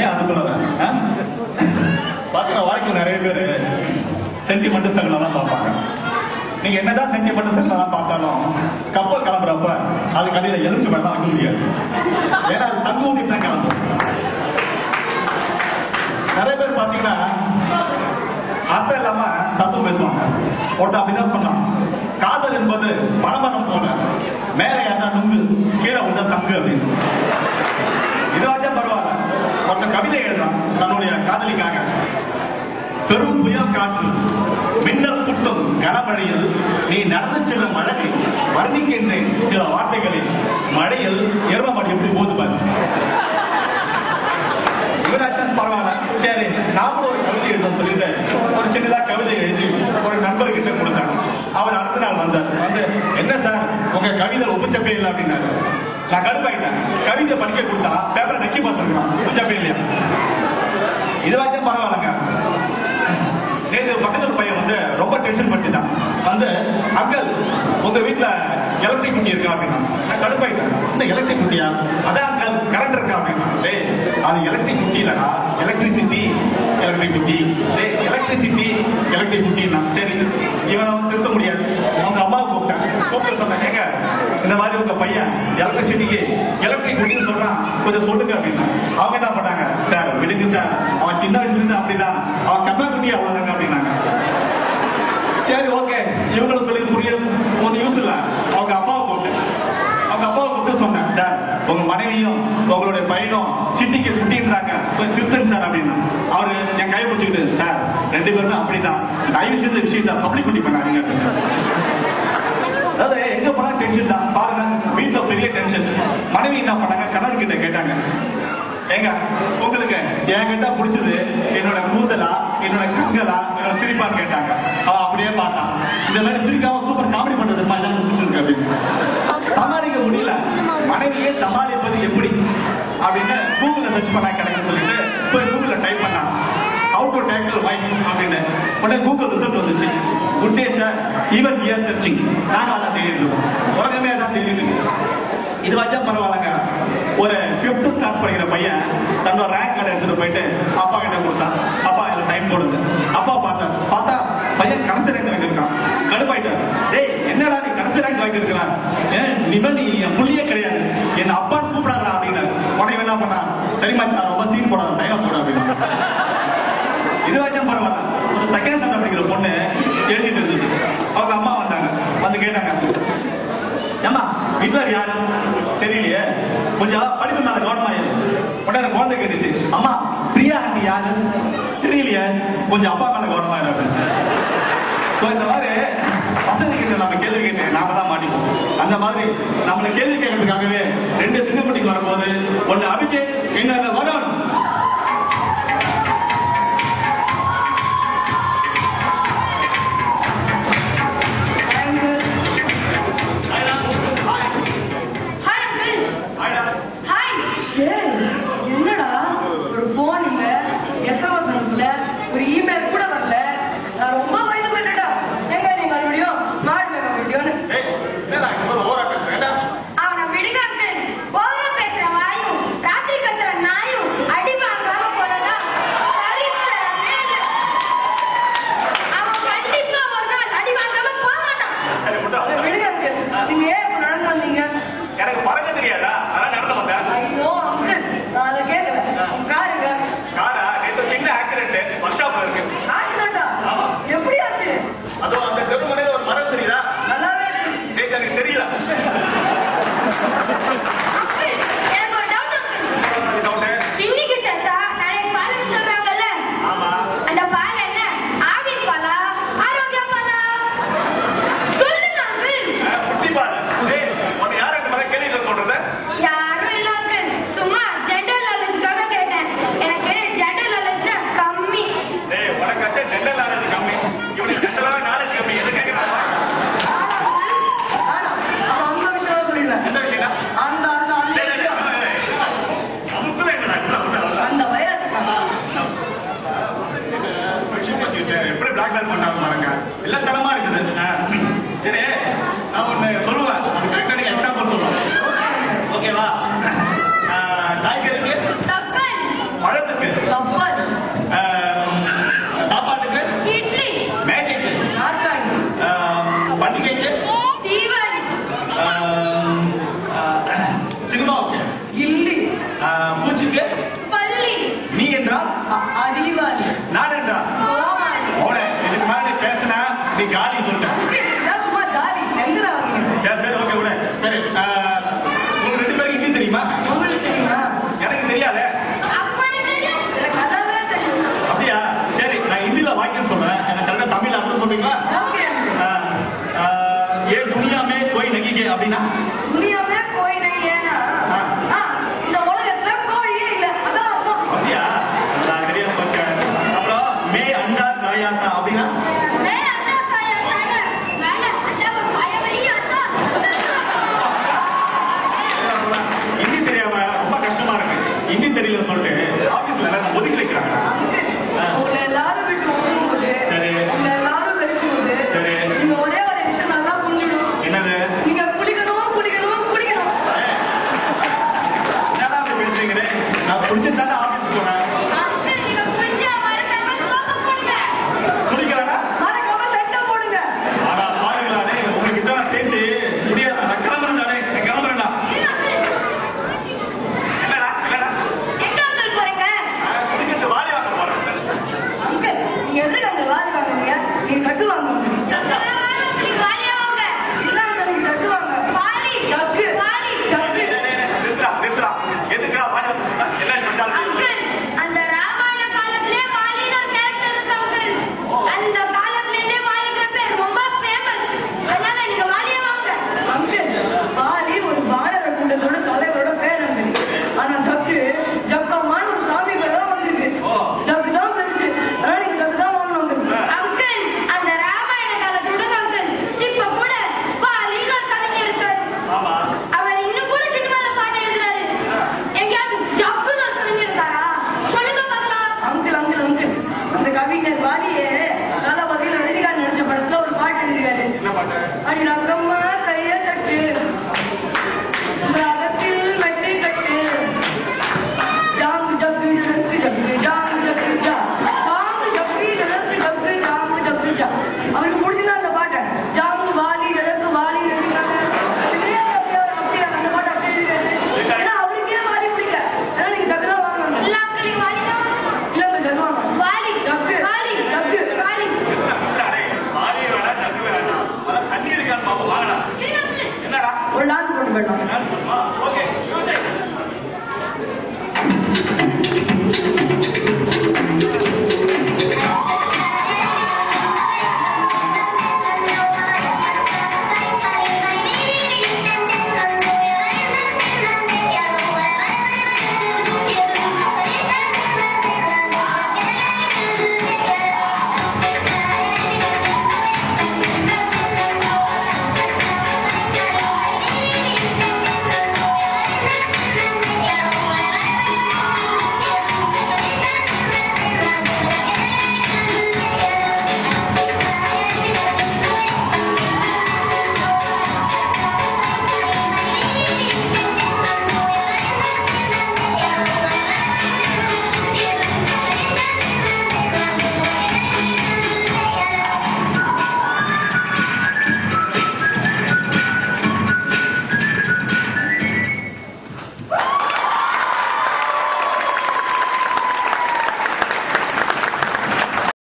ஏன் அதுக்குள்ள பாத்தீங்கன்னா வாழ்க்கையில் நிறைய பேர் சென்டிமெண்ட் சங்கடம் தான் பார்ப்பாங்க. நீங்க என்னதான் சென்டிமெண்ட் சங்கடம் பார்த்தாலும் கப்பல் கிளம்புறப்ப அது கடையில எலுமிச்சு மேல வைக்க முடியாது. ஏன்னா அது தங்க ஊட்டி தான் கிளம்பும். நிறைய பேர் பாத்தீங்கன்னா அர்த்தம் இல்லாம தத்துவம் பேசுவாங்க. ஒருத்தர் அப்படிதான் சொன்னான், காதல் என்பது மனமரம் போல, மேலே யாரா நுங்கு கீழே உள்ள தங்கு அப்படின்னு. இதுவாச்சும் பரவாயில்ல. ஒருத்தர் கவிதை எழுதுறான் தன்னுடைய காதலிக்காக. பெரும் புயல் காற்று மின்னல் கூட்டம் கனமழையில் நீ நடந்து செல்லும் அழகை வர்ணிக்கின்றேன் சில வார்த்தைகளில். மழையில் எருமமாடி எப்படி போதுபாரு. இவராச்சும் பரவாயில்ல. சரி, நாமளும் ஒரு கவிதை எழுத சொல்லிட்டு ஒரு சின்னதா கவிதை எழுதி ஒரு நண்பர்கிட்ட கொடுத்தாங்க. அவர் அடுத்த நாள் வந்தார். வந்து, என்ன சார் உங்க கவிதை உபச்சப்பே இல்லை அப்படின்னாரு. நான் கடுப்பாயிட்டேன். கவிதை படிக்க கொடுத்தா பேப்பரை நக்கி பார்த்துருக்கான். உபச்சப்பே இல்லையா? இதுவாச்சும் பரவாயில்லங்க. நேற்று பக்கத்துல பையன் வந்து ரொம்ப டென்ஷன் பண்ணிட்டான். வந்து, அங்கிள் உங்க வீட்டுல எலக்ட்ரிக் குட்டி இருக்கா அப்படின்னா. நான் கடுப்பாயிட்டேன். இந்த எலக்ட்ரிக் குட்டியா? அதான் அங்கிள் கரண்ட் இருக்கா அப்படின்னா. அது எலக்ட்ரிக் குட்டி இல்லடா, எலக்ட்ரிசிட்டி எலக்ட்ரிக் குட்டி. எலக்ட்ரிசிட்டி எலக்ட்ரிக் குட்டின்னா சரி, இவனை திருத்த முடியாது. அவங்க அம்மாவை கூப்பிட்டு சொன்னாங்க, ஏங்க இந்த மாதிரி உங்க பையன் எலக்ட்ரிசிட்டிக்கு எலக்ட்ரிக் குட்டின்னு சொல்றான், கொஞ்சம் சொல்லுங்க அப்படின்னா. அவங்க என்ன பண்ணாங்க, சார் விடுங்க சார், அவன் சின்ன வயசுல இருந்து அப்படிதான், அவன் கண்ணா குட்டி அவ்வளவுதாங்க அப்படின்னாங்க. சரி ஓகே, இவங்களுக்கு சொல்லி புரிய ஒன்று யூஸ் இல்ல. அவங்க அப்பாவை கூப்பிட்டு சொன்னேன், சார் உங்க மனைவியும் உங்களுடைய பையனும் சிட்டிக்கு குட்டின்றாங்க, கொஞ்சம் திருத்தன் சார் அப்படின்னா. அவரு என் கையை பிடிச்சிக்கிட்டு, சார் ரெண்டு பேருமே அப்படிதான், தயவு செய்த விஷயத்த பப்ளிக் குட்டி பண்ணாதீங்க. அதாவது எங்க போனா டென்ஷன் தான் பாருங்க. வீட்டுல பெரிய டென்ஷன். மனைவி என்ன பண்ணாங்க, கணவன் கிட்ட கேட்டாங்க, ஏங்க உங்களுக்கு என்கிட்ட பிடிச்சது என்னோட கூந்தலா, என்னோட கண்களா, என்னோட சிரிப்பான்னு கேட்டாங்க. அவன் அப்படியே பார்த்தான். இந்த மாதிரி சிரிக்காம சூப்பர் காமெடி பண்றது மாதிரி பிடிச்சிருக்கு அப்படின்னு. சமாளிக்க முடியல. மனைவியே சமாளிப்பது எப்படி அப்படின்னு கூகுள்ல சர்ச் பண்ணா கிடைக்கும் சொல்லிட்டு போய் கூகுள்ல டைப் பண்ணா, ஹவு டு டேக்கிள் வைஃப் அப்படின்னு. உடனே கூகுள் ரிசல்ட் வந்துச்சு. Good day sir, even here searching. நாங்க அதான் தேடிட்டு உலகமே அதான் தேடிட்டு. இது வச்சா பரவாயில்லங்க. ஒரு 5th கிளாஸ் படிக்கிற பையன் தன்னோட ரேங்க் கார்டு எடுத்துட்டு போயிட்டு அப்பா கிட்ட கொடுத்தான். அப்பா இதுல டைம் போடுங்க. அப்பா பார்த்தா பையன் கடைசி ரேங்க் வாங்கிருக்கான். கடுப்பாயிட்டார். டேய் என்னடா நீ கடைசி ரேங்க் வாங்கிருக்கிறான், நீ என் புள்ளியே கிடையாது, என் அப்பான்னு கூப்பிடாதா அப்படின்னு. உடனே என்ன பண்ணா, தெரியுமா சார் ரொம்ப சீன் போடாத, டைலாக் போட அப்படின்னு. இது வச்சா பரவாயில்ல. ஒரு 2nd ஸ்டாண்டர்ட் படிக்கிற பொண்ணு எழுதிட்டு இருந்தது. அவங்க அம்மா வந்தாங்க. வந்து கேட்டாங்க, ஏமா வீட்டுல யாரு தெரியலையே, கொஞ்சம் படிப்பு மேல கவனமாயிரு. உடனே குழந்தை கேட்டுச்சு, அம்மா பிரியா ஆண்டி யாரு தெரியலையே, கொஞ்சம் அப்பா மேல கவனமாயிரு அப்படின்னு. இந்த மாதிரி வசதி கிட்ட நம்ம கேள்வி கேட்டு நாம தான் மாட்டிப்போம். அந்த மாதிரி நம்மளை கேள்வி கேட்கறதுக்காகவே 2 சிங்கப்பட்டிக்கு வரும்போது ஒன்னு அபிஷேக், இன்னொரு வருண். என்னடா ஒரு போன் இல்ல, SMS இல்ல, ஒரு இமெயில் கூட வரல. நான் ரொம்ப பயந்து போயிட்டேன்டா. எங்க நீ மறுபடியும் மாடு வீடியோன்னு அவனை விடுங்க அங்கிள். ஓவரா பேசுற வாயும் ராத்திரி கத்துற நாயும் அடி வாங்காம போறதா அவன் கண்டிப்பா ஒரு நாள் அடி வாங்காம போக மாட்டான். விடுங்க அங்கிள். நீங்க ஏன் இப்ப நடந்து வந்தீங்க? எனக்கு பறக்க தெரியாதா, அதான் நடந்து வந்தேன். ஐயோ அங்கிள், நான் அதை கேட்கல. காருங்க காரா நேற்று சின்ன ஆக்சிடென்ட் பஸ் ஸ்டாப்ல இருக்கு. ஆக்சிடென்டா? எப்படி ஆச்சு? அதோ அந்த தெருமுனையில ஒரு மரம் தெரியுதா, நல்லாவே இருக்கு. நேற்று எனக்கு தெரியல. அங்கிள் எனக்கு ஒரு டவுட். இன்னைக்கு செத்தா நாளைக்கு பால் சொல்றாங்கல்ல, ஆமா, அந்த பால் என்ன ஆவின் பாலா ஆரோக்கிய பாலா? சொல்லுங்க அங்கிள். புட்டி பாரு. உன்னை யார் அந்த மாதிரி கேள்வி சொல்றது? யாரும் இல்ல அங்கிள், சும்மா ஜெனரல் நாலேஜ்க்காக கேட்டேன். எனக்கு ஜெனரல் நாலேஜ் கம்மி. உனக்காச்சா ஜெனரல் நாலேஜ் கம்மி, இவனுக்கு ஜெனரலாவே நாலேஜ் கம்மி. எது கேட்கிறாங்க? அந்த விஷயம் புரியல. என்ன விஷயம்? அந்த அந்த அந்த விஷயம். அதுக்குள்ள என்னடா அந்த வைரத்துக்கா? எப்படி பிளாக்மெயில் பண்ணாங்க பாருங்க. இல்லத்தனமா இருக்குது. சரி, நான் ஒண்ணு சொல்லுவேன், அது கரெக்டா நீங்க எக்ஸாம்பிள் சொல்லுவேன். ஓகேவா? காய்கறிக்கு தப்பன் பழத்துக்கு நீ காலி சொல்லிட்டேன். சும்மா ஜாலி எங்கடா சரி சரி ஓகே விட. சரி உங்களுக்கு 2 பேருக்கு ஹிந்தி தெரியுமா? உங்களுக்கு தெரியுமா? எனக்கு தெரியாது. எனக்கு அதாவே தெரியும். அப்படியா? சரி நான் ஹிந்தியில வாக்கியம் சொல்றேன். எனக்கு கரெக்டா தமிழ் அர்த்தம் சொல்றீங்களா? ஓகே. ये दुनिया में कोई नहीं है அப்படின்னா दुनिया में कोई नहीं है ना? இந்த உலகத்துல கோழியே இல்ல அதான் அர்த்தம். அப்படியா? சரியா போச்சு. அப்புறம் மே அண்டா காயா அப்படின்னா